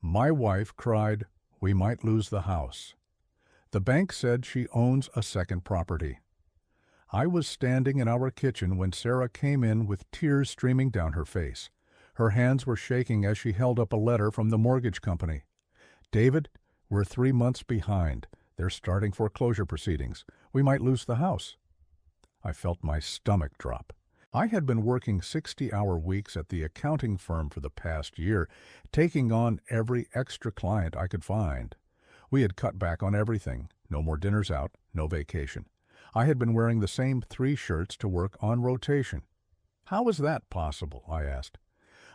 My wife cried, "We might lose the house." The bank said she owns a second property. I was standing in our kitchen when Sarah came in with tears streaming down her face. Her hands were shaking as she held up a letter from the mortgage company. "David, we're 3 months behind. They're starting foreclosure proceedings. We might lose the house." I felt my stomach drop. I had been working 60-hour weeks at the accounting firm for the past year, taking on every extra client I could find. We had cut back on everything. No more dinners out, no vacation. I had been wearing the same 3 shirts to work on rotation. "How is that possible?" I asked.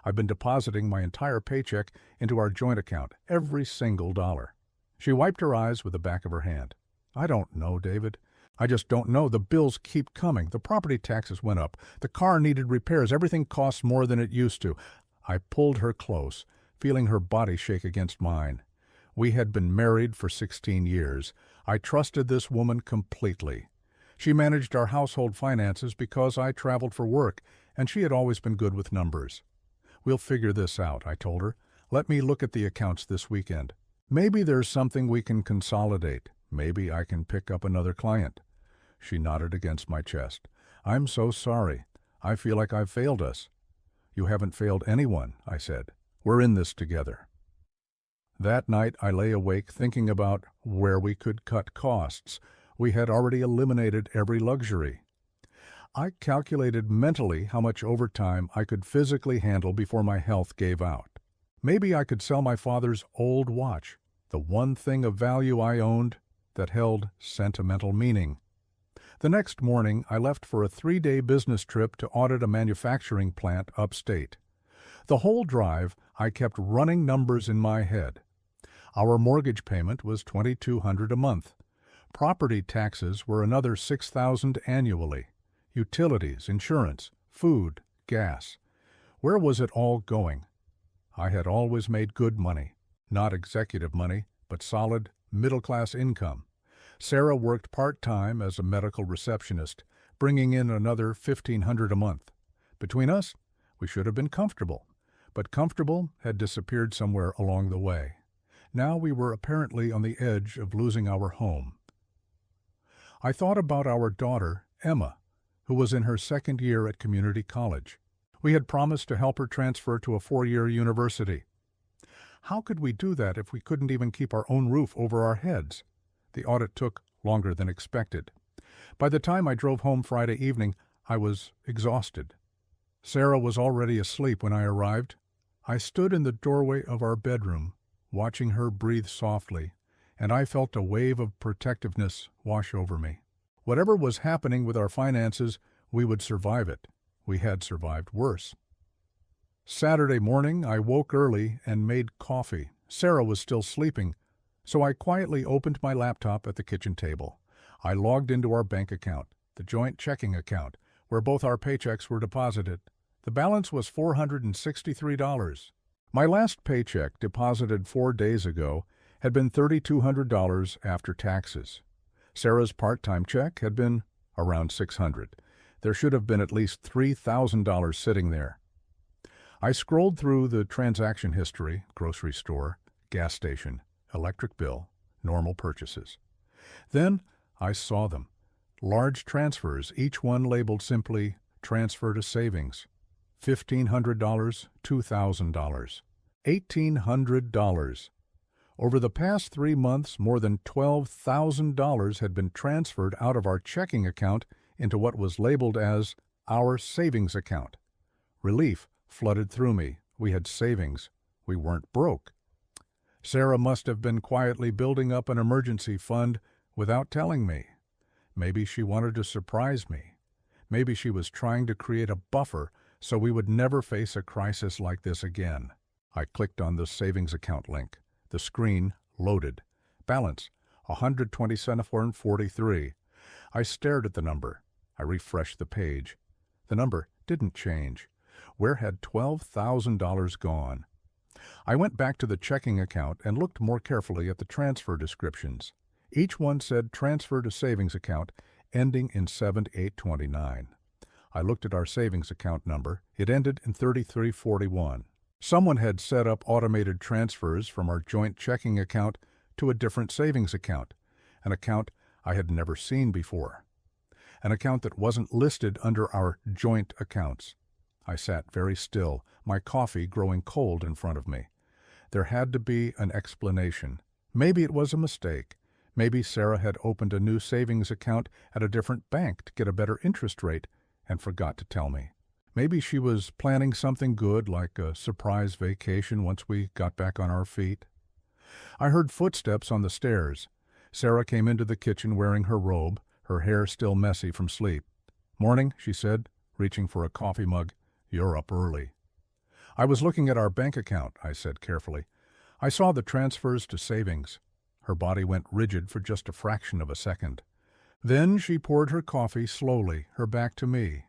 "I've been depositing my entire paycheck into our joint account, every single dollar." She wiped her eyes with the back of her hand. "I don't know, David. I just don't know. The bills keep coming. The property taxes went up. The car needed repairs. Everything costs more than it used to." I pulled her close, feeling her body shake against mine. We had been married for 16 years. I trusted this woman completely. She managed our household finances because I traveled for work, and she had always been good with numbers. "We'll figure this out," I told her. "Let me look at the accounts this weekend. Maybe there's something we can consolidate. Maybe I can pick up another client." She nodded against my chest. "I'm so sorry. I feel like I've failed us." "You haven't failed anyone," I said. "We're in this together." That night I lay awake thinking about where we could cut costs. We had already eliminated every luxury. I calculated mentally how much overtime I could physically handle before my health gave out. Maybe I could sell my father's old watch, the one thing of value I owned that held sentimental meaning. The next morning, I left for a 3-day business trip to audit a manufacturing plant upstate. The whole drive, I kept running numbers in my head. Our mortgage payment was $2,200 a month. Property taxes were another $6,000 annually. Utilities, insurance, food, gas. Where was it all going? I had always made good money. Not executive money, but solid, middle-class income. Sarah worked part-time as a medical receptionist, bringing in another $1,500 a month. Between us, we should have been comfortable. But comfortable had disappeared somewhere along the way. Now we were apparently on the edge of losing our home. I thought about our daughter, Emma, who was in her 2nd year at community college. We had promised to help her transfer to a 4-year university. How could we do that if we couldn't even keep our own roof over our heads? The audit took longer than expected. By the time I drove home Friday evening, I was exhausted. Sarah was already asleep when I arrived. I stood in the doorway of our bedroom, watching her breathe softly, and I felt a wave of protectiveness wash over me. Whatever was happening with our finances, we would survive it. We had survived worse. Saturday morning, I woke early and made coffee. Sarah was still sleeping, so I quietly opened my laptop at the kitchen table. I logged into our bank account, the joint checking account, where both our paychecks were deposited. The balance was $463. My last paycheck, deposited 4 days ago, had been $3,200 after taxes. Sarah's part-time check had been around $600. There should have been at least $3,000 sitting there. I scrolled through the transaction history, grocery store, gas station, electric bill, normal purchases. Then I saw them. Large transfers, each one labeled simply "Transfer to Savings." $1,500, $2,000, $1,800. Over the past 3 months, more than $12,000 had been transferred out of our checking account into what was labeled as our savings account. Relief flooded through me. We had savings. We weren't broke. Sarah must have been quietly building up an emergency fund without telling me. Maybe she wanted to surprise me. Maybe she was trying to create a buffer so we would never face a crisis like this again. I clicked on the savings account link. The screen loaded. Balance, $127.43. I stared at the number. I refreshed the page. The number didn't change. Where had $12,000 gone? I went back to the checking account and looked more carefully at the transfer descriptions. Each one said transfer to savings account, ending in 7829. I looked at our savings account number. It ended in 3341. Someone had set up automated transfers from our joint checking account to a different savings account, an account I had never seen before, an account that wasn't listed under our joint accounts. I sat very still, my coffee growing cold in front of me. There had to be an explanation. Maybe it was a mistake. Maybe Sarah had opened a new savings account at a different bank to get a better interest rate and forgot to tell me. Maybe she was planning something good, like a surprise vacation once we got back on our feet. I heard footsteps on the stairs. Sarah came into the kitchen wearing her robe, her hair still messy from sleep. "Morning," she said, reaching for a coffee mug. "You're up early." "I was looking at our bank account," I said carefully. "I saw the transfers to savings." Her body went rigid for just a fraction of a second. Then she poured her coffee slowly, her back to me.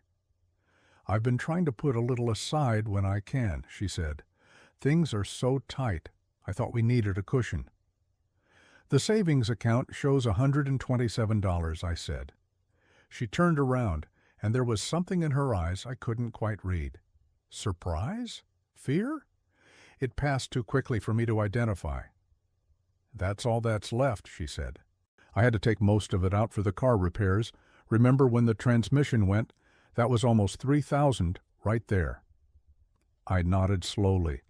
"I've been trying to put a little aside when I can," she said. "Things are so tight. I thought we needed a cushion." "The savings account shows $127, I said. She turned around, and there was something in her eyes I couldn't quite read. Surprise? Fear? It passed too quickly for me to identify. "That's all that's left," she said. "I had to take most of it out for the car repairs. Remember when the transmission went? That was almost $3,000 right there." I nodded slowly.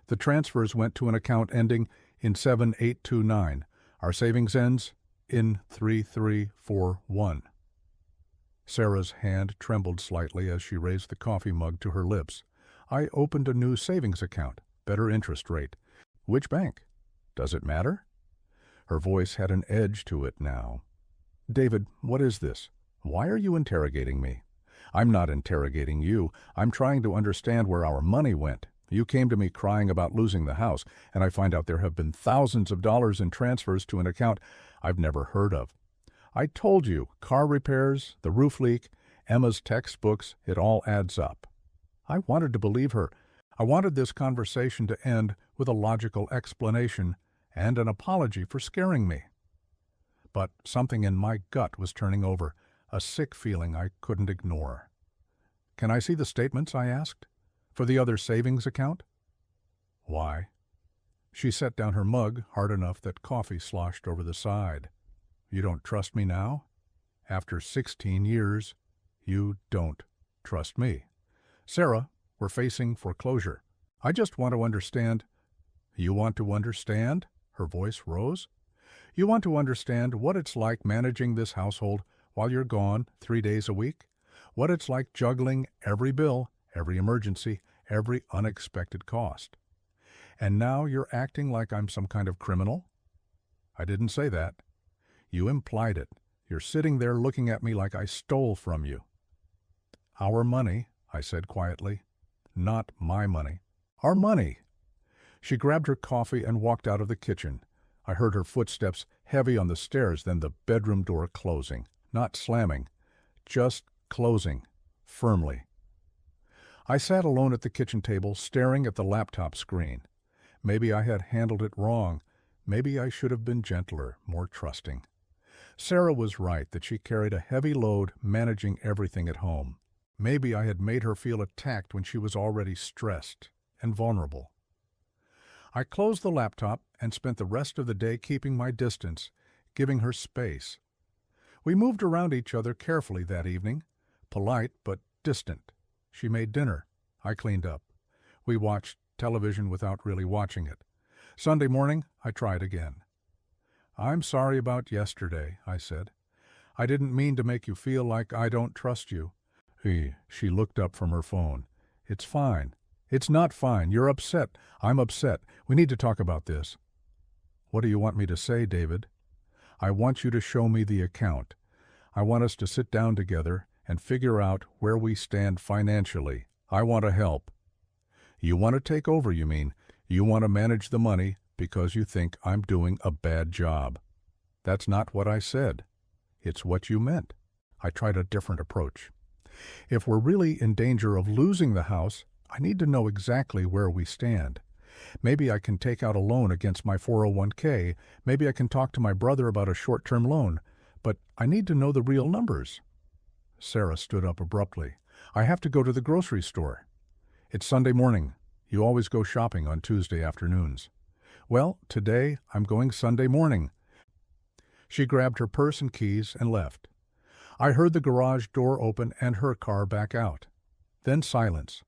"The transfers went to an account ending in 7829. Our savings ends in 3341. Sarah's hand trembled slightly as she raised the coffee mug to her lips. "I opened a new savings account. Better interest rate." "Which bank? Does it matter?" Her voice had an edge to it now. "David, what is this? Why are you interrogating me?" "I'm not interrogating you. I'm trying to understand where our money went. You came to me crying about losing the house, and I find out there have been thousands of dollars in transfers to an account I've never heard of. I told you, car repairs, the roof leak, Emma's textbooks, it all adds up." I wanted to believe her. I wanted this conversation to end with a logical explanation and an apology for scaring me. But something in my gut was turning over, a sick feeling I couldn't ignore. "Can I see the statements?" I asked. "For the other savings account?" "Why?" She set down her mug hard enough that coffee sloshed over the side. "You don't trust me now? After 16 years, you don't trust me. Sarah, we're facing foreclosure. I just want to understand." "You want to understand?" Her voice rose. "You want to understand what it's like managing this household while you're gone 3 days a week? What it's like juggling every bill, every emergency, every unexpected cost. And now you're acting like I'm some kind of criminal?" "I didn't say that." "You implied it. You're sitting there looking at me like I stole from you." "Our money," I said quietly. "Not my money. Our money." She grabbed her coffee and walked out of the kitchen. I heard her footsteps heavy on the stairs, then the bedroom door closing. Not slamming, just closing, firmly. I sat alone at the kitchen table, staring at the laptop screen. Maybe I had handled it wrong. Maybe I should have been gentler, more trusting. Sarah was right that she carried a heavy load managing everything at home. Maybe I had made her feel attacked when she was already stressed and vulnerable. I closed the laptop and spent the rest of the day keeping my distance, giving her space. We moved around each other carefully that evening, polite but distant. She made dinner. I cleaned up. We watched television without really watching it. Sunday morning, I tried again. "I'm sorry about yesterday," I said. "I didn't mean to make you feel like I don't trust you." She looked up from her phone. "It's fine." "It's not fine. You're upset. I'm upset. We need to talk about this." "What do you want me to say, David?" "I want you to show me the account. I want us to sit down together and figure out where we stand financially. I want to help." "You want to take over, you mean? You want to manage the money because you think I'm doing a bad job." "That's not what I said. It's what you meant." I tried a different approach. "If we're really in danger of losing the house, I need to know exactly where we stand. Maybe I can take out a loan against my 401k. Maybe I can talk to my brother about a short-term loan. But I need to know the real numbers." Sarah stood up abruptly. "I have to go to the grocery store." "It's Sunday morning. You always go shopping on Tuesday afternoons." "Well, today I'm going Sunday morning." She grabbed her purse and keys and left. I heard the garage door open and her car back out. Then silence.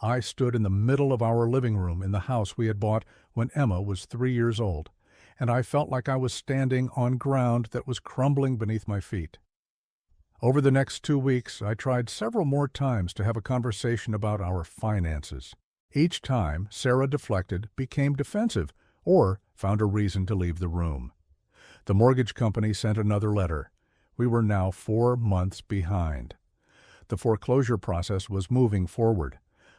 I stood in the middle of our living room in the house we had bought when Emma was 3 years old, and I felt like I was standing on ground that was crumbling beneath my feet. Over the next 2 weeks, I tried several more times to have a conversation about our finances. Each time, Sarah deflected, became defensive, or found a reason to leave the room. The mortgage company sent another letter. We were now 4 months behind. The foreclosure process was moving forward.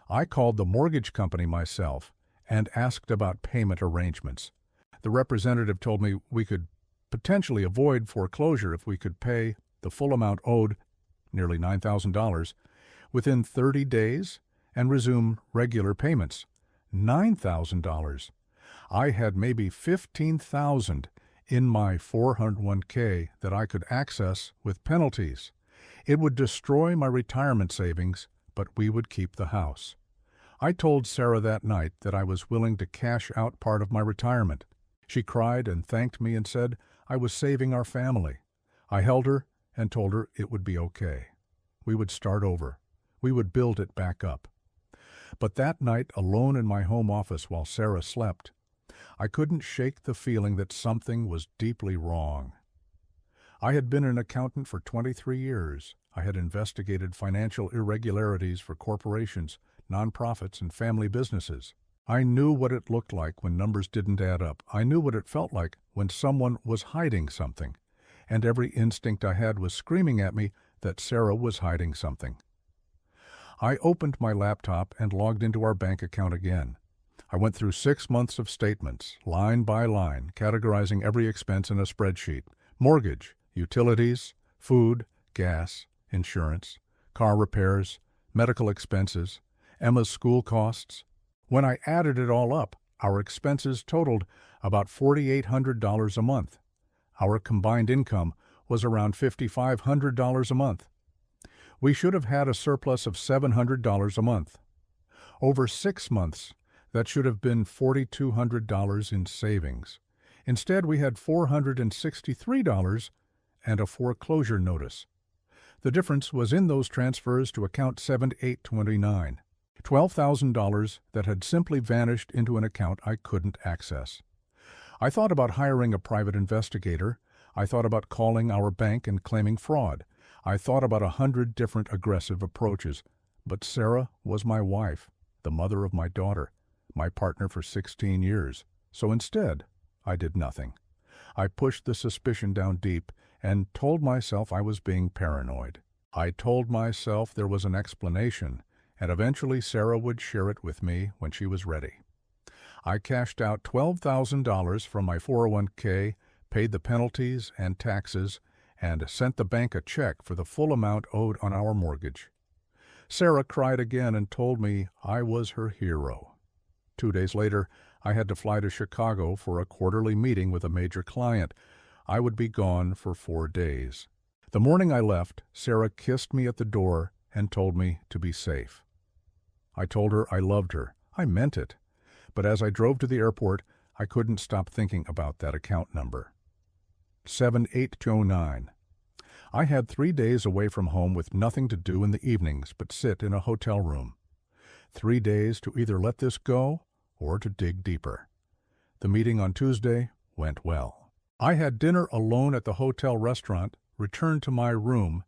I called the mortgage company myself and asked about payment arrangements. The representative told me we could potentially avoid foreclosure if we could pay the full amount owed, nearly $9,000, within 30 days and resume regular payments. $9,000. I had maybe $15,000 in my 401k that I could access with penalties. It would destroy my retirement savings, but we would keep the house. I told Sarah that night that I was willing to cash out part of my retirement. She cried and thanked me and said I was saving our family. I held her and told her it would be okay. We would start over. We would build it back up. But that night, alone in my home office while Sarah slept, I couldn't shake the feeling that something was deeply wrong. I had been an accountant for 23 years. I had investigated financial irregularities for corporations, nonprofits, and family businesses. I knew what it looked like when numbers didn't add up. I knew what it felt like when someone was hiding something. And every instinct I had was screaming at me that Sarah was hiding something. I opened my laptop and logged into our bank account again. I went through 6 months of statements, line by line, categorizing every expense in a spreadsheet: mortgage, utilities, food, gas, insurance, car repairs, medical expenses, Emma's school costs. When I added it all up, our expenses totaled about $4,800 a month. Our combined income was around $5,500 a month. We should have had a surplus of $700 a month. Over 6 months, that should have been $4,200 in savings. Instead, we had $463 and a foreclosure notice. The difference was in those transfers to account 7829, $12,000 that had simply vanished into an account I couldn't access. I thought about hiring a private investigator. I thought about calling our bank and claiming fraud. I thought about 100 different aggressive approaches. But Sarah was my wife, the mother of my daughter, my partner for 16 years. So instead, I did nothing. I pushed the suspicion down deep and told myself I was being paranoid. I told myself there was an explanation, and eventually Sarah would share it with me when she was ready. I cashed out $12,000 from my 401k, paid the penalties and taxes, and sent the bank a check for the full amount owed on our mortgage. Sarah cried again and told me I was her hero. 2 days later, I had to fly to Chicago for a quarterly meeting with a major client. I would be gone for 4 days. The morning I left, Sarah kissed me at the door and told me to be safe. I told her I loved her. I meant it. But as I drove to the airport, I couldn't stop thinking about that account number. 7829. I had 3 days away from home with nothing to do in the evenings but sit in a hotel room. 3 days to either let this go or to dig deeper. The meeting on Tuesday went well. I had dinner alone at the hotel restaurant, returned to my room,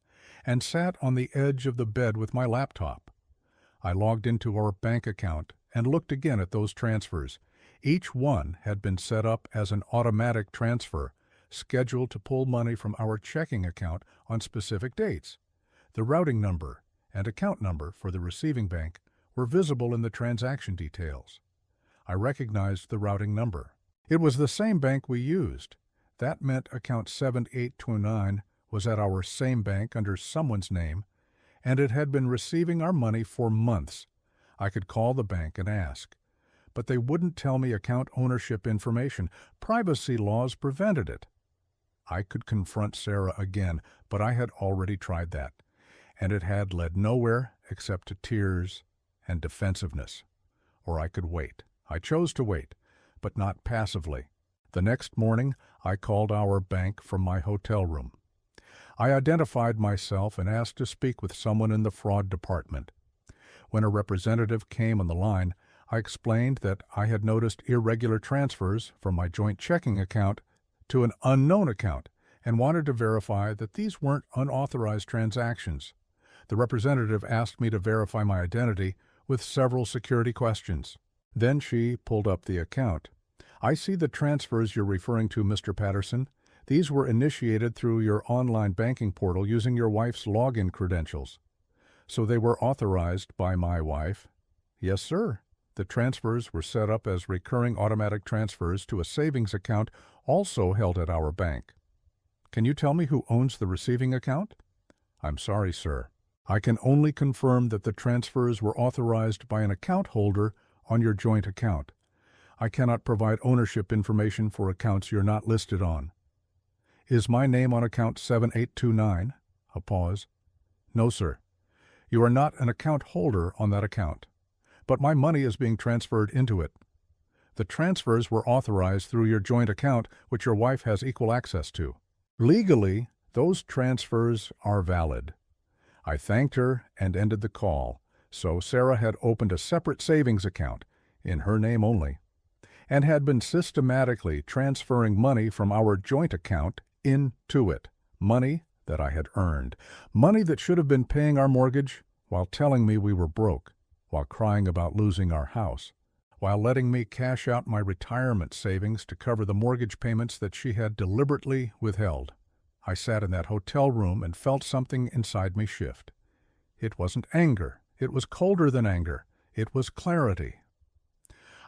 and sat on the edge of the bed with my laptop. I logged into our bank account and looked again at those transfers. Each one had been set up as an automatic transfer, scheduled to pull money from our checking account on specific dates. The routing number and account number for the receiving bank were visible in the transaction details. I recognized the routing number. It was the same bank we used. That meant account 7829 was at our same bank under someone's name, and it had been receiving our money for months. I could call the bank and ask, but they wouldn't tell me account ownership information. Privacy laws prevented it. I could confront Sarah again, but I had already tried that, and it had led nowhere except to tears and defensiveness. or I could wait. I chose to wait, but not passively. The next morning, I called our bank from my hotel room. I identified myself and asked to speak with someone in the fraud department. When a representative came on the line, I explained that I had noticed irregular transfers from my joint checking account to an unknown account and wanted to verify that these weren't unauthorized transactions. The representative asked me to verify my identity with several security questions. Then she pulled up the account. I see the transfers you're referring to, Mr. Patterson. These were initiated through your online banking portal using your wife's login credentials. So they were authorized by my wife? Yes, sir. The transfers were set up as recurring automatic transfers to a savings account also held at our bank. Can you tell me who owns the receiving account? I'm sorry, sir. I can only confirm that the transfers were authorized by an account holder on your joint account. I cannot provide ownership information for accounts you're not listed on. Is my name on account 7829? A pause. No, sir. You are not an account holder on that account, but my money is being transferred into it. The transfers were authorized through your joint account, which your wife has equal access to. Legally, those transfers are valid. I thanked her and ended the call, so Sarah had opened a separate savings account, in her name only, and had been systematically transferring money from our joint account into it, money that I had earned, money that should have been paying our mortgage while telling me we were broke, while crying about losing our house, while letting me cash out my retirement savings to cover the mortgage payments that she had deliberately withheld. I sat in that hotel room and felt something inside me shift. It wasn't anger. It was colder than anger. It was clarity.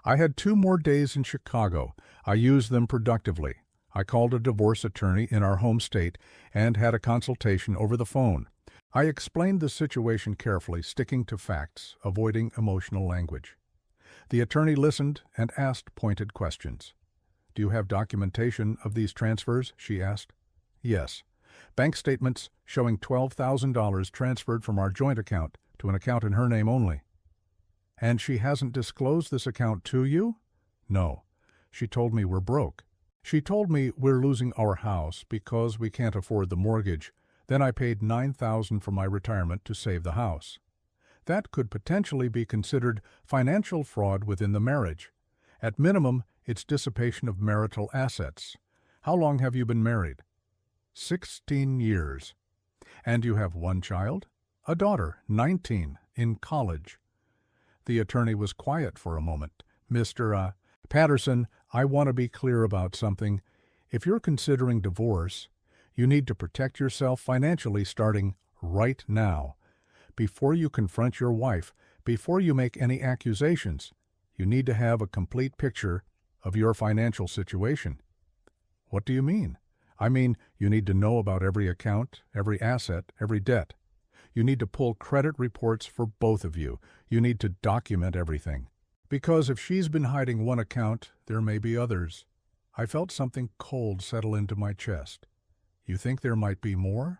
I had 2 more days in Chicago. I used them productively. I called a divorce attorney in our home state and had a consultation over the phone. I explained the situation carefully, sticking to facts, avoiding emotional language. The attorney listened and asked pointed questions. Do you have documentation of these transfers? She asked. Yes. Bank statements showing $12,000 transferred from our joint account to an account in her name only. And she hasn't disclosed this account to you? No. She told me we're broke. She told me we're losing our house because we can't afford the mortgage. Then I paid $9,000 for my retirement to save the house. That could potentially be considered financial fraud within the marriage. At minimum, it's dissipation of marital assets. How long have you been married? 16 years. And you have 1 child? A daughter, 19, in college. The attorney was quiet for a moment. Mr. Patterson, I want to be clear about something. If you're considering divorce, you need to protect yourself financially starting right now. Before you confront your wife, before you make any accusations, you need to have a complete picture of your financial situation. What do you mean? I mean, you need to know about every account, every asset, every debt. You need to pull credit reports for both of you. You need to document everything. Because if she's been hiding one account, there may be others. I felt something cold settle into my chest. You think there might be more?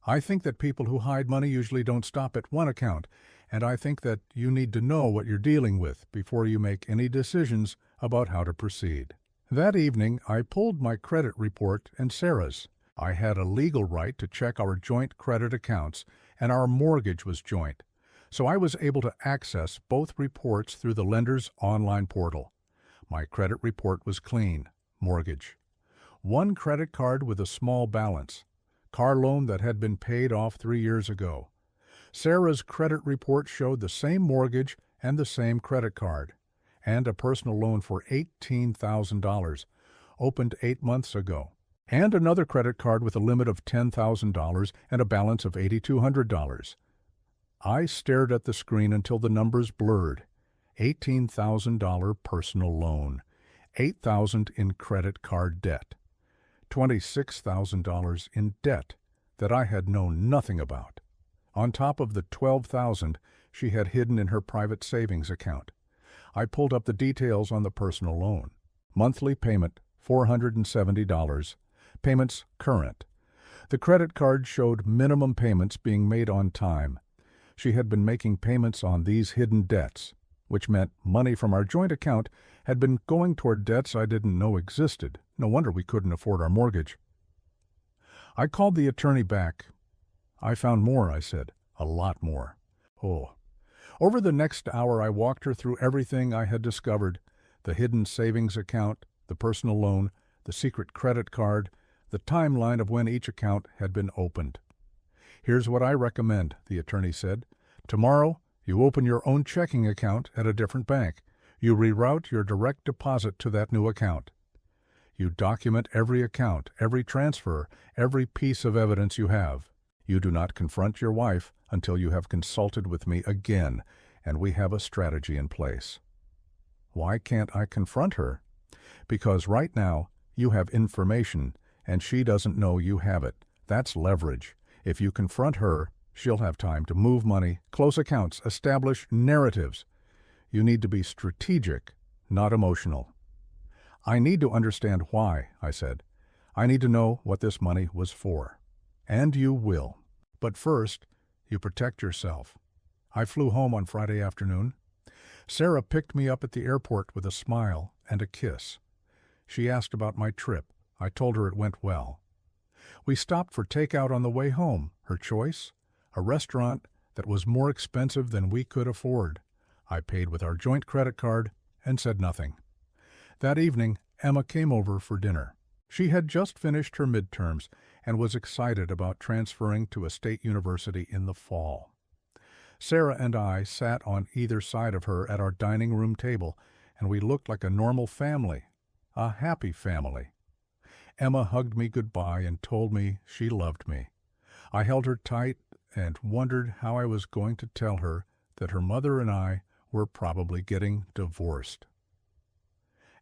I think that people who hide money usually don't stop at one account, and I think that you need to know what you're dealing with before you make any decisions about how to proceed. That evening, I pulled my credit report and Sarah's. I had a legal right to check our joint credit accounts, and our mortgage was joint. So I was able to access both reports through the lender's online portal. My credit report was clean. Mortgage. 1 credit card with a small balance. Car loan that had been paid off 3 years ago. Sarah's credit report showed the same mortgage and the same credit card, and a personal loan for $18,000, opened 8 months ago, and another credit card with a limit of $10,000 and a balance of $8,200. I stared at the screen until the numbers blurred. $18,000 personal loan, $8,000 in credit card debt, $26,000 in debt that I had known nothing about, on top of the $12,000 she had hidden in her private savings account. I pulled up the details on the personal loan. Monthly payment, $470. Payments current. The credit card showed minimum payments being made on time. She had been making payments on these hidden debts. which meant money from our joint account had been going toward debts I didn't know existed. No wonder we couldn't afford our mortgage. I called the attorney back. I found more, I said. A lot more. Oh. Over the next hour I walked her through everything I had discovered: the hidden savings account, the personal loan, the secret credit card, the timeline of when each account had been opened. "Here's what I recommend," the attorney said. "Tomorrow, you open your own checking account at a different bank. You reroute your direct deposit to that new account. You document every account, every transfer, every piece of evidence you have. You do not confront your wife until you have consulted with me again, and we have a strategy in place." Why can't I confront her? Because right now, you have information, and she doesn't know you have it. That's leverage. If you confront her, she'll have time to move money, close accounts, establish narratives. You need to be strategic, not emotional. "I need to understand why," I said. "I need to know what this money was for." "And you will. But first, you protect yourself." I flew home on Friday afternoon. Sarah picked me up at the airport with a smile and a kiss. She asked about my trip. I told her it went well. We stopped for takeout on the way home. Her choice? A restaurant that was more expensive than we could afford. I paid with our joint credit card and said nothing. That evening, Emma came over for dinner. She had just finished her midterms and was excited about transferring to a state university in the fall. Sarah and I sat on either side of her at our dining room table, and we looked like a normal family, a happy family. Emma hugged me goodbye and told me she loved me. I held her tight and wondered how I was going to tell her that her mother and I were probably getting divorced.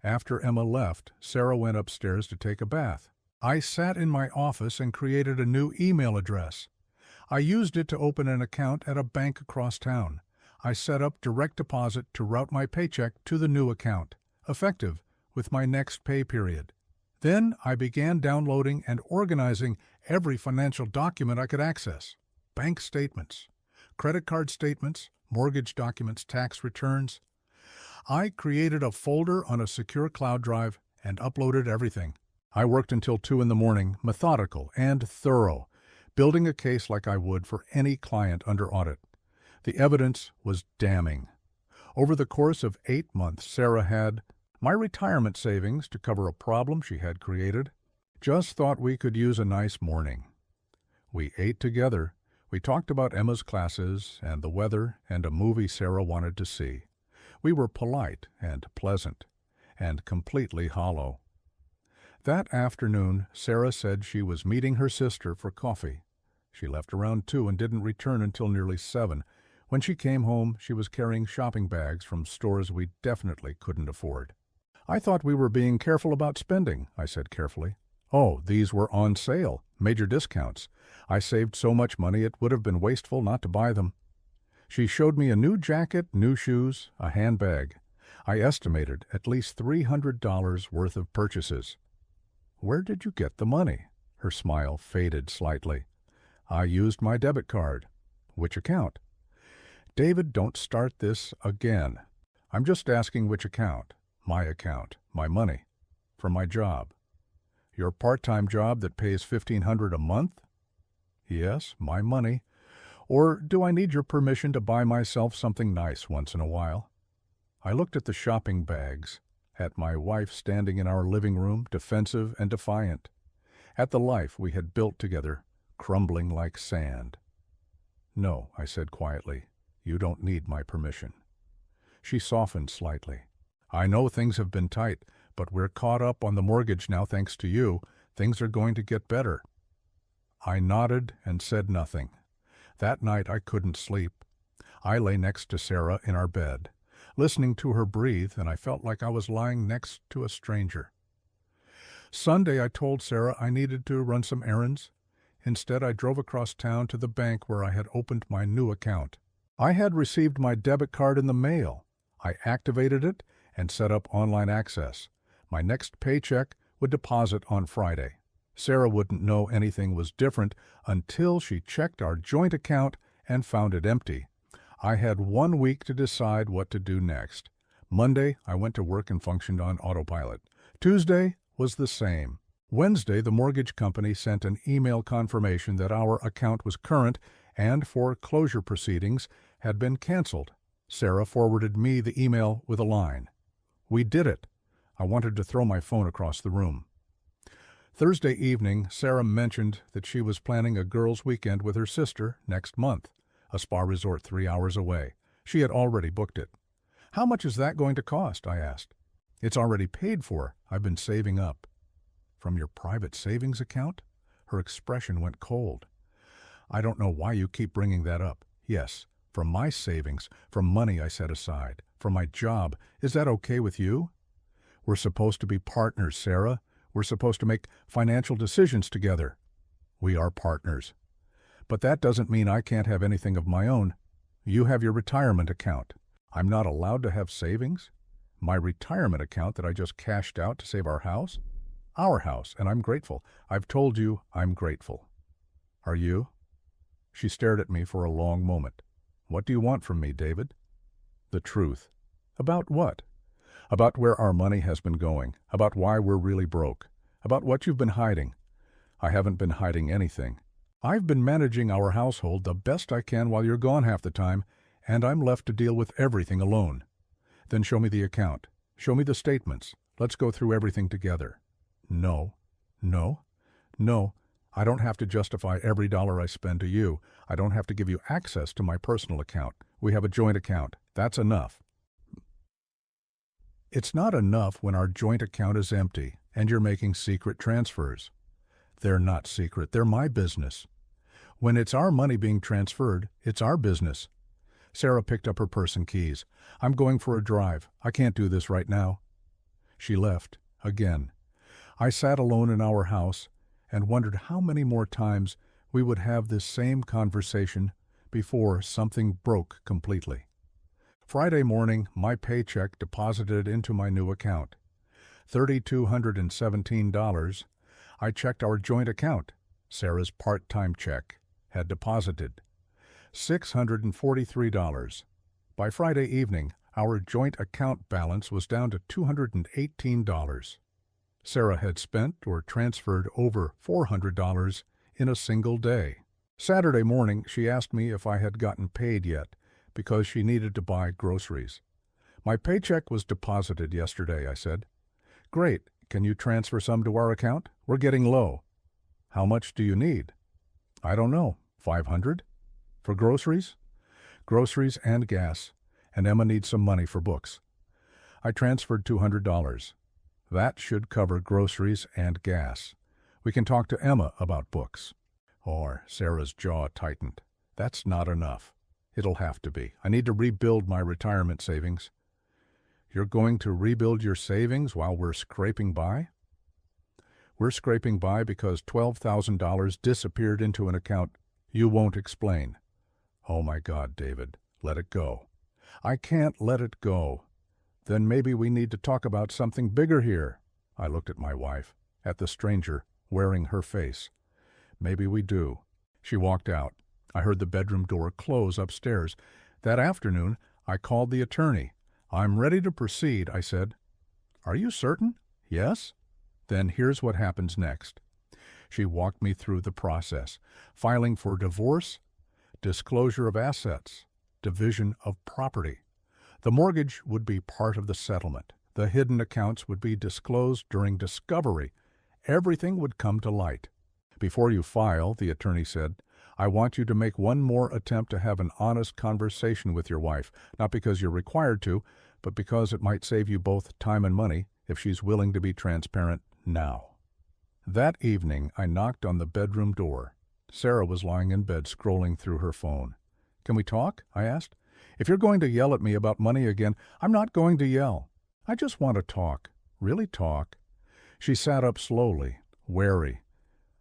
After Emma left, Sarah went upstairs to take a bath. I sat in my office and created a new email address. I used it to open an account at a bank across town. I set up direct deposit to route my paycheck to the new account, effective with my next pay period. Then I began downloading and organizing every financial document I could access: bank statements, credit card statements, mortgage documents, tax returns. I created a folder on a secure cloud drive and uploaded everything. I worked until 2 in the morning, methodical and thorough, building a case like I would for any client under audit. The evidence was damning. Over the course of 8 months, Sarah had my retirement savings to cover a problem she had created. Just thought we could use a nice morning. We ate together. We talked about Emma's classes and the weather and a movie Sarah wanted to see. We were polite and pleasant and completely hollow. That afternoon, Sarah said she was meeting her sister for coffee. She left around 2 and didn't return until nearly 7. When she came home, she was carrying shopping bags from stores we definitely couldn't afford. "I thought we were being careful about spending," I said carefully. "Oh, these were on sale, major discounts. I saved so much money it would have been wasteful not to buy them." She showed me a new jacket, new shoes, a handbag. I estimated at least $300 worth of purchases. "Where did you get the money?" Her smile faded slightly. "I used my debit card." "Which account?" "David, don't start this again. I'm just asking which account." "My account, my money, from my job." "Your part-time job that pays $1,500 a month?" "Yes, my money. Or do I need your permission to buy myself something nice once in a while?" I looked at the shopping bags, at my wife standing in our living room, defensive and defiant, at the life we had built together, crumbling like sand. "No," I said quietly, "you don't need my permission." She softened slightly. "I know things have been tight, but we're caught up on the mortgage now thanks to you. Things are going to get better." I nodded and said nothing. That night I couldn't sleep. I lay next to Sarah in our bed, listening to her breathe, and I felt like I was lying next to a stranger. Sunday I told Sarah I needed to run some errands. Instead, I drove across town to the bank where I had opened my new account. I had received my debit card in the mail. I activated it and set up online access. My next paycheck would deposit on Friday. Sarah wouldn't know anything was different until she checked our joint account and found it empty. I had 1 week to decide what to do next. Monday, I went to work and functioned on autopilot. Tuesday was the same. Wednesday, the mortgage company sent an email confirmation that our account was current and foreclosure proceedings had been canceled. Sarah forwarded me the email with a line. We did it. I wanted to throw my phone across the room. Thursday evening, Sarah mentioned that she was planning a girls' weekend with her sister next month, a spa resort 3 hours away. She had already booked it. How much is that going to cost? I asked. It's already paid for. I've been saving up. From your private savings account? Her expression went cold. I don't know why you keep bringing that up. Yes, from my savings, from money I set aside, from my job. Is that okay with you? We're supposed to be partners, Sarah. We're supposed to make financial decisions together. We are partners. But that doesn't mean I can't have anything of my own. You have your retirement account. I'm not allowed to have savings? My retirement account that I just cashed out to save our house? Our house, and I'm grateful. I've told you I'm grateful. Are you? She stared at me for a long moment. What do you want from me, David? The truth. About what? About where our money has been going, about why we're really broke, about what you've been hiding. I haven't been hiding anything. I've been managing our household the best I can while you're gone half the time, and I'm left to deal with everything alone. Then show me the account. Show me the statements. Let's go through everything together. No. I don't have to justify every dollar I spend to you. I don't have to give you access to my personal account. We have a joint account. That's enough. It's not enough when our joint account is empty and you're making secret transfers. They're not secret. They're my business. When it's our money being transferred, it's our business. Sarah picked up her purse and keys. I'm going for a drive. I can't do this right now. She left, again. I sat alone in our house and wondered how many more times we would have this same conversation before something broke completely. Friday morning, my paycheck deposited into my new account. $3,217. I checked our joint account. Sarah's part-time check had deposited. $643. By Friday evening, our joint account balance was down to $218. Sarah had spent or transferred over $400 in a single day. Saturday morning, she asked me if I had gotten paid yet, because she needed to buy groceries. My paycheck was deposited yesterday, I said. Great. Can you transfer some to our account? We're getting low. How much do you need? I don't know. 500? For groceries? Groceries and gas. And Emma needs some money for books. I transferred $200. That should cover groceries and gas. We can talk to Emma about books. Or Sarah's jaw tightened. That's not enough. It'll have to be. I need to rebuild my retirement savings. You're going to rebuild your savings while we're scraping by? We're scraping by because $12,000 disappeared into an account you won't explain. Oh my God, David, let it go. I can't let it go. Then maybe we need to talk about something bigger here. I looked at my wife, at the stranger, wearing her face. Maybe we do. She walked out. I heard the bedroom door close upstairs. That afternoon, I called the attorney. I'm ready to proceed, I said. Are you certain? Yes? Then here's what happens next. She walked me through the process. Filing for divorce, disclosure of assets, division of property. The mortgage would be part of the settlement. The hidden accounts would be disclosed during discovery. Everything would come to light. Before you file, the attorney said, I want you to make one more attempt to have an honest conversation with your wife, not because you're required to, but because it might save you both time and money if she's willing to be transparent now. That evening, I knocked on the bedroom door. Sarah was lying in bed scrolling through her phone. Can we talk? I asked. If you're going to yell at me about money again, I'm not going to yell. I just want to talk. Really talk. She sat up slowly, wary.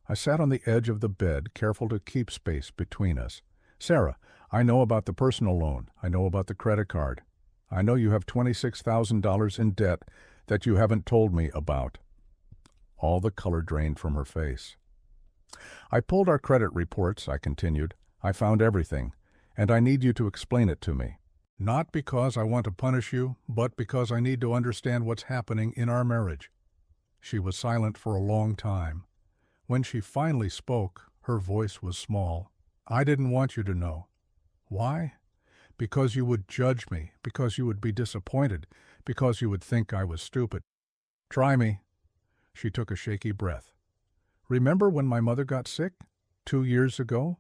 I sat on the edge of the bed, careful to keep space between us. Sarah, I know about the personal loan. I know about the credit card. I know you have $26,000 in debt that you haven't told me about. All the color drained from her face. I pulled our credit reports, I continued. I found everything. and I need you to explain it to me. Not because I want to punish you, but because I need to understand what's happening in our marriage." She was silent for a long time. When she finally spoke, her voice was small. "I didn't want you to know." "Why?" "Because you would judge me, because you would be disappointed, because you would think I was stupid." "Try me." She took a shaky breath. "Remember when my mother got sick? 2 years ago?"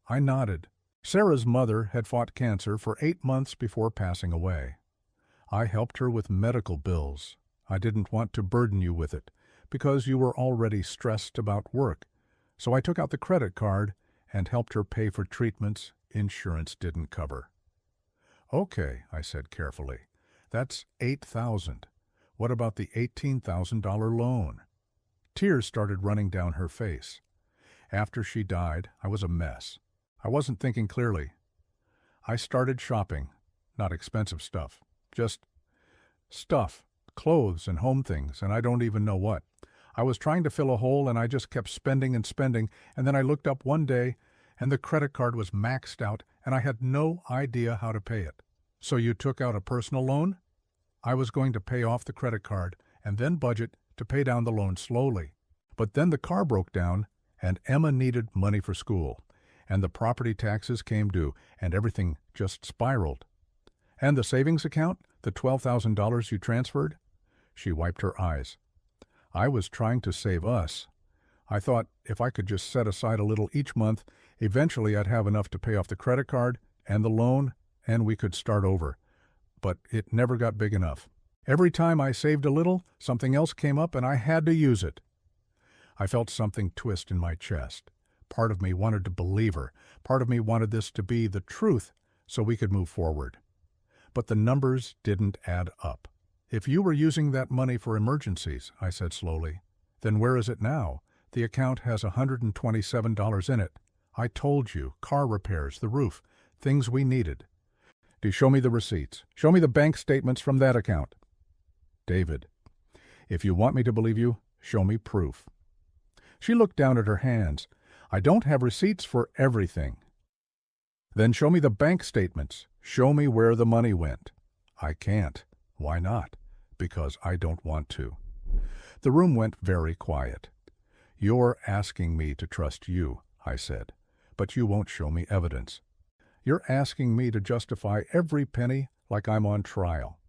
I nodded. Sarah's mother had fought cancer for 8 months before passing away. I helped her with medical bills. I didn't want to burden you with it, because you were already stressed about work. So I took out the credit card and helped her pay for treatments insurance didn't cover. "Okay," I said carefully. "That's $8,000. What about the $18,000 loan?" Tears started running down her face. After she died, I was a mess. I wasn't thinking clearly. I started shopping. Not expensive stuff. Just stuff. Clothes and home things, and I don't even know what. I was trying to fill a hole, and I just kept spending and spending, and then I looked up one day, and the credit card was maxed out, and I had no idea how to pay it. "So you took out a personal loan?" I was going to pay off the credit card, and then budget to pay down the loan slowly. But then the car broke down, and Emma needed money for school, and the property taxes came due, and everything just spiraled. "And the savings account, the $12,000 you transferred?" She wiped her eyes. "I was trying to save us. I thought if I could just set aside a little each month, eventually I'd have enough to pay off the credit card and the loan, and we could start over. But it never got big enough. Every time I saved a little, something else came up and I had to use it." I felt something twist in my chest. Part of me wanted to believe her. Part of me wanted this to be the truth so we could move forward. But the numbers didn't add up. "If you were using that money for emergencies," I said slowly, "then where is it now? The account has $127 in it. I told you, car repairs, the roof, things we needed. Do you show me the receipts? Show me the bank statements from that account." "David, if you want me to believe you, show me proof." She looked down at her hands. "I don't have receipts for everything." "Then show me the bank statements. Show me where the money went." "I can't." "Why not?" "Because I don't want to." The room went very quiet. "You're asking me to trust you," I said, "but you won't show me evidence. You're asking me to justify every penny like I'm on trial.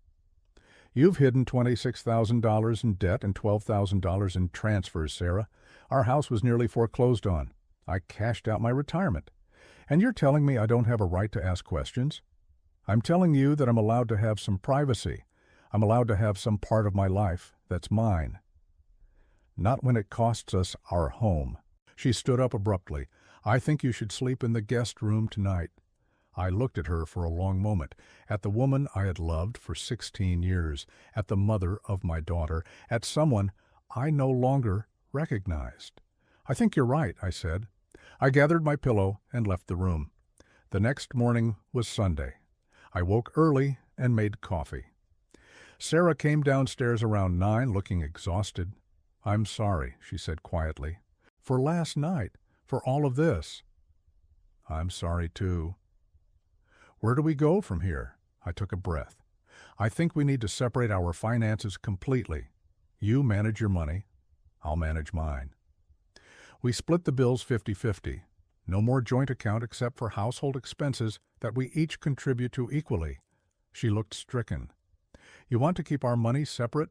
You've hidden $26,000 in debt and $12,000 in transfers, Sarah. Our house was nearly foreclosed on. I cashed out my retirement. And you're telling me I don't have a right to ask questions? I'm telling you that I'm allowed to have some privacy. I'm allowed to have some part of my life that's mine. Not when it costs us our home." She stood up abruptly. "I think you should sleep in the guest room tonight." I looked at her for a long moment, at the woman I had loved for 16 years, at the mother of my daughter, at someone I no longer recognized. "I think you're right," I said. I gathered my pillow and left the room. The next morning was Sunday. I woke early and made coffee. Sarah came downstairs around 9, looking exhausted. "I'm sorry," she said quietly. "For last night, for all of this." "I'm sorry, too." "Where do we go from here?" I took a breath. "I think we need to separate our finances completely. You manage your money. I'll manage mine." We split the bills 50-50. No more joint account except for household expenses that we each contribute to equally. She looked stricken. "You want to keep our money separate?"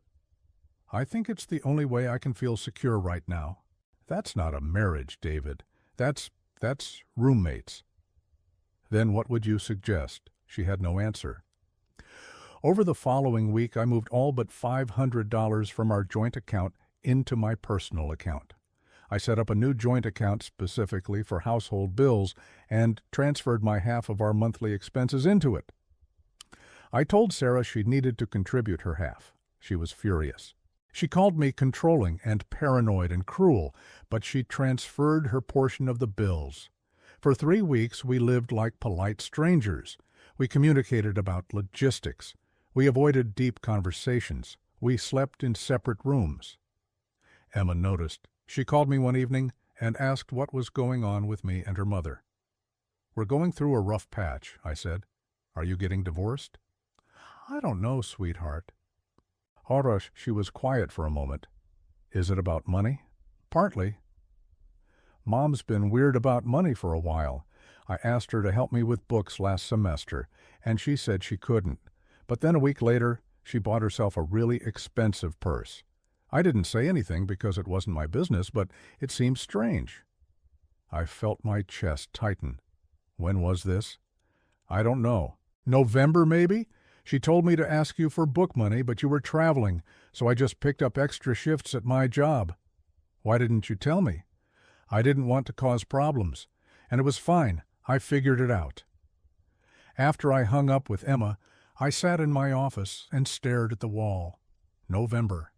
"I think it's the only way I can feel secure right now." "That's not a marriage, David. That's roommates." "Then what would you suggest?" She had no answer. Over the following week, I moved all but $500 from our joint account into my personal account. I set up a new joint account specifically for household bills and transferred my half of our monthly expenses into it. I told Sarah she needed to contribute her half. She was furious. She called me controlling and paranoid and cruel, but she transferred her portion of the bills. For 3 weeks, we lived like polite strangers. We communicated about logistics. We avoided deep conversations. We slept in separate rooms. Emma noticed. She called me one evening and asked what was going on with me and her mother. "We're going through a rough patch," I said. "Are you getting divorced?" "I don't know, sweetheart." She was quiet for a moment. "Is it about money?" "Partly." "Mom's been weird about money for a while. I asked her to help me with books last semester, and she said she couldn't. But then a week later, she bought herself a really expensive purse. I didn't say anything because it wasn't my business, but it seemed strange." I felt my chest tighten. "When was this?" "I don't know. November, maybe? She told me to ask you for book money, but you were traveling, so I just picked up extra shifts at my job." "Why didn't you tell me?" "I didn't want to cause problems. And it was fine. I figured it out." After I hung up with Emma, I sat in my office and stared at the wall. November.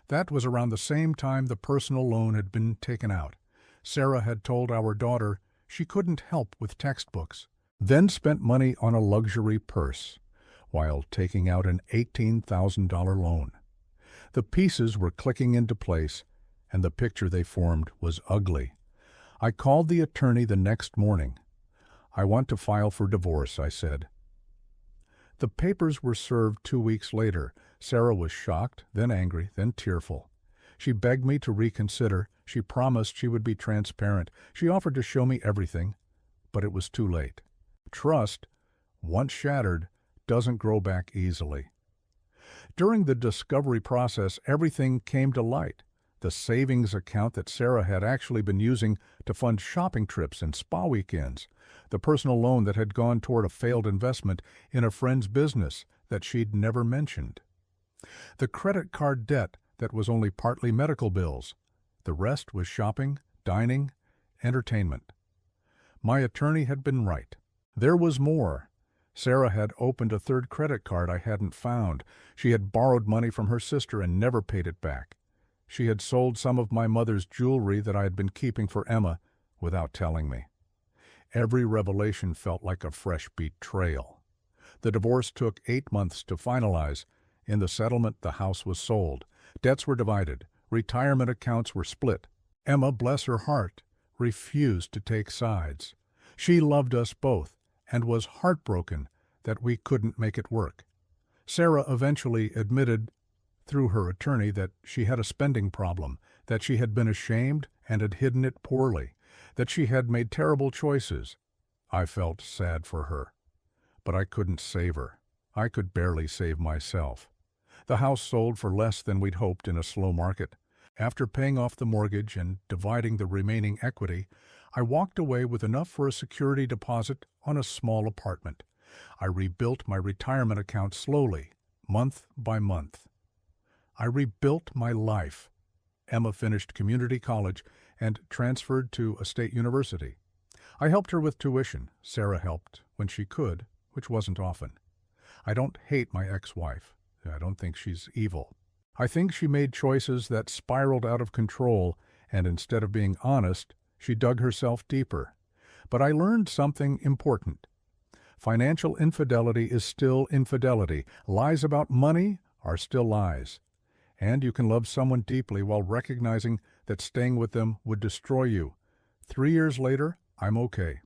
That was around the same time the personal loan had been taken out. Sarah had told our daughter she couldn't help with textbooks, then spent money on a luxury purse, while taking out an $18,000 loan. The pieces were clicking into place, and the picture they formed was ugly. I called the attorney the next morning. "I want to file for divorce," I said. The papers were served 2 weeks later. Sarah was shocked, then angry, then tearful. She begged me to reconsider. She promised she would be transparent. She offered to show me everything, but it was too late. Trust, once shattered, doesn't grow back easily. During the discovery process, everything came to light. The savings account that Sarah had actually been using to fund shopping trips and spa weekends, the personal loan that had gone toward a failed investment in a friend's business that she'd never mentioned, the credit card debt that was only partly medical bills. The rest was shopping, dining, entertainment. My attorney had been right. There was more. Sarah had opened a third credit card I hadn't found. She had borrowed money from her sister and never paid it back. She had sold some of my mother's jewelry that I had been keeping for Emma without telling me. Every revelation felt like a fresh betrayal. The divorce took 8 months to finalize. In the settlement, the house was sold. Debts were divided. Retirement accounts were split. Emma, bless her heart, refused to take sides. She loved us both and was heartbroken that we couldn't make it work. Sarah eventually admitted through her attorney that she had a spending problem, that she had been ashamed and had hidden it poorly, that she had made terrible choices. I felt sad for her, but I couldn't save her. I could barely save myself. The house sold for less than we'd hoped in a slow market. After paying off the mortgage and dividing the remaining equity, I walked away with enough for a security deposit on a small apartment. I rebuilt my retirement account slowly, month by month. I rebuilt my life. Emma finished community college and transferred to a state university. I helped her with tuition. Sarah helped when she could, which wasn't often. I don't hate my ex-wife. I don't think she's evil. I think she made choices that spiraled out of control, and instead of being honest, she dug herself deeper. But I learned something important. Financial infidelity is still infidelity. Lies about money are still lies. And you can love someone deeply while recognizing that staying with them would destroy you. 3 years later, I'm okay.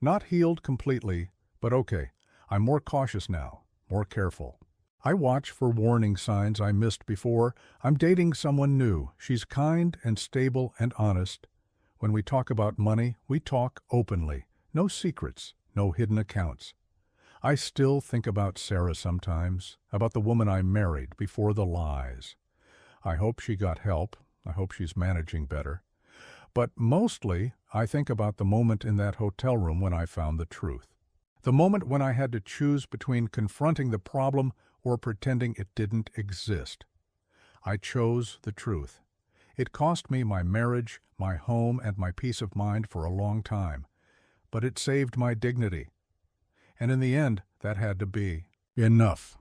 Not healed completely, but okay. I'm more cautious now, more careful. I watch for warning signs I missed before. I'm dating someone new. She's kind and stable and honest. When we talk about money, we talk openly. No secrets, no hidden accounts. I still think about Sarah sometimes, about the woman I married before the lies. I hope she got help. I hope she's managing better. But mostly, I think about the moment in that hotel room when I found the truth. The moment when I had to choose between confronting the problem or pretending it didn't exist. I chose the truth. It cost me my marriage, my home, and my peace of mind for a long time. But it saved my dignity. And in the end, that had to be enough.